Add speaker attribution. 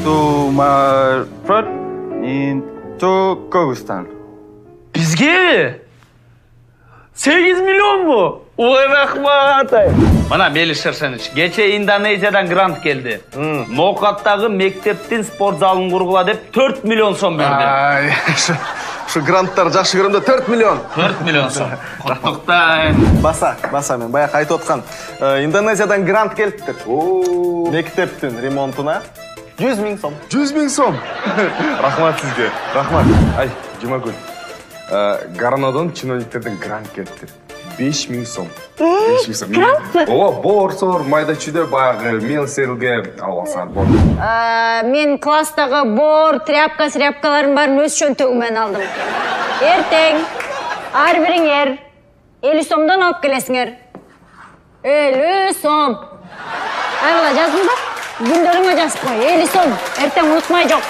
Speaker 1: to my friend into Kyrgyzstan.
Speaker 2: Bizge 8 milyon mu? Oy rahmat ay. Mana Melis Şerşeniç, geçe Indoneziyadan grant geldi. Nokattagı mekteptin sport zalын kurgula dep 4 milyon son berdi.
Speaker 3: Ay, şu granttар жақсы көрөм да 4 миллион.
Speaker 2: 4 milyon son. Құттықтайм.
Speaker 3: Баса мен баягы айтып аткан. Индонезиядан грант келиптир. Мектептин ремонтуна 100 000 сом.
Speaker 4: 100 000 сом. Рахмат сизге. Рахмат. Ай, Жумагүл. Гаранодон чиновниктерден грант келиптир. 5 000 сом. 5 000 сом.
Speaker 5: Грантпы?
Speaker 4: Ооба, боор майда чүйдө баягы мелселге аласаң болду.
Speaker 5: Мен класстагы бор, тряпкалардын баарын өз чөнтөгүмөн алдым. Эртең ар бириңер 50 сомдон алып келесиңер. 50 сом. Айла жаздың ба? Күндөрүңө жазып кой. 50 сом. Эртең унутмай жок.